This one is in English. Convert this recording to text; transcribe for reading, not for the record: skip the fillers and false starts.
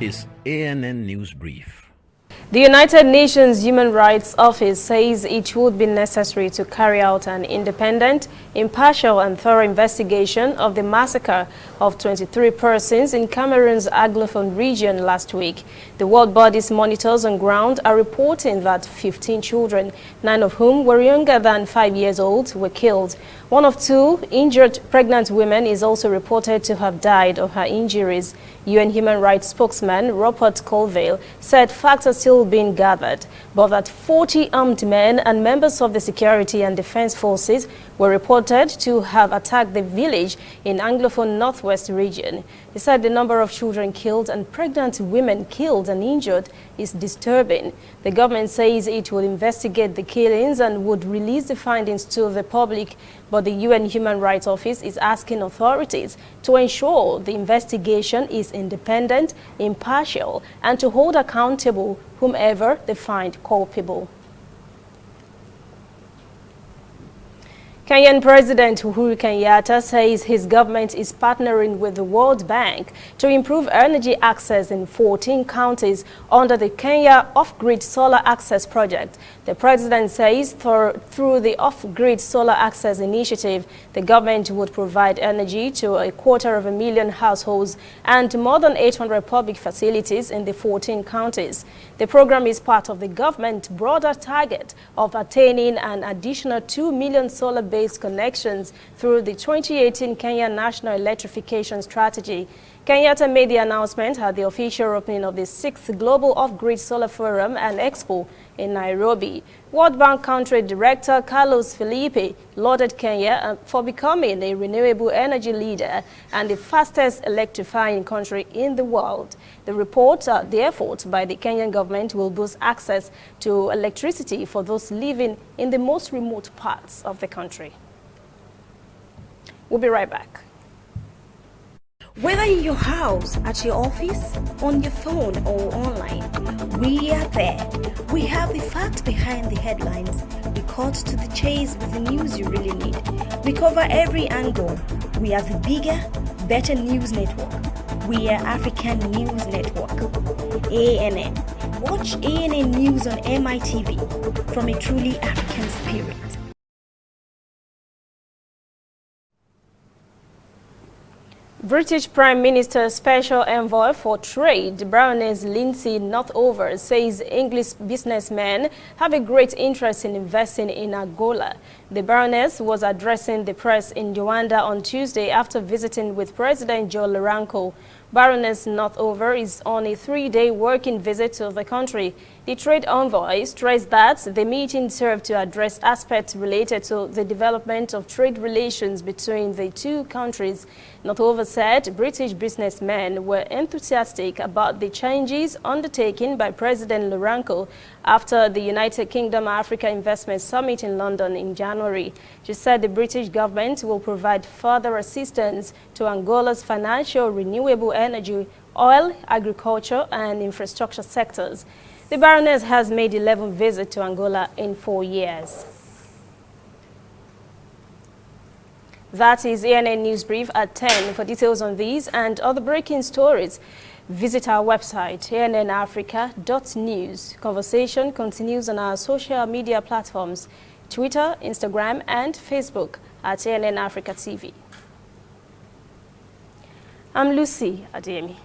is ANN News Brief. The United Nations Human Rights Office says it would be necessary to carry out an independent, impartial and thorough investigation of the massacre of 23 persons in Cameroon's Anglophone region last week. The world body's monitors on ground are reporting that 15 children, 9 of whom were younger than 5 years old, were killed. One of 2 injured pregnant women is also reported to have died of her injuries. UN human rights spokesman Robert Colville said facts are still being gathered, but that 40 armed men and members of the security and defense forces were reported to have attacked the village in Anglophone Northwest region. He said the number of children killed and pregnant women killed and injured is disturbing. The government says it will investigate the killings and would release the findings to the public, but the UN Human Rights Office is asking authorities to ensure the investigation is independent, impartial, and to hold accountable whomever they find culpable. Kenyan President Uhuru Kenyatta says his government is partnering with the World Bank to improve energy access in 14 counties under the Kenya Off-Grid Solar Access Project. The president says through the Off-Grid Solar Access Initiative, the government would provide energy to 250,000 households and more than 800 public facilities in the 14 counties. The program is part of the government's broader target of attaining an additional 2 million solar-based connections through the 2018 Kenya National Electrification Strategy. Kenyatta made the announcement at the official opening of the 6th Global Off-Grid Solar Forum and Expo in Nairobi. World Bank Country Director Carlos Felipe lauded Kenya for becoming a renewable energy leader and the fastest electrifying country in the world. The report, the effort by the Kenyan government will boost access to electricity for those living in the most remote parts of the country. We'll be right back. Whether in your house, at your office, on your phone or online, we are there. We have the facts behind the headlines. We cut to the chase with the news you really need. We cover every angle. We are the bigger, better news network. We are African News Network. ANN. Watch ANN News on MITV from a truly African spirit. British Prime Minister's Special Envoy for Trade, Baroness Lindsay Northover, says English businessmen have a great interest in investing in Angola. The Baroness was addressing the press in Rwanda on Tuesday after visiting with President Joe Lourenco. Baroness Northover is on a 3-day working visit to the country. The trade envoy stressed that the meeting served to address aspects related to the development of trade relations between the two countries. Northover said British businessmen were enthusiastic about the changes undertaken by President Lourenco after the United Kingdom Africa Investment Summit in London in January. She said the British government will provide further assistance to Angola's financial, renewable energy, oil, agriculture and infrastructure sectors. The Baroness has made 11 visits to Angola in 4 years. That is ANN News Brief at 10. For details on these and other breaking stories, visit our website, annafrica.news. Conversation continues on our social media platforms, Twitter, Instagram, and Facebook at ANN Africa TV. I'm Lucy Ademi.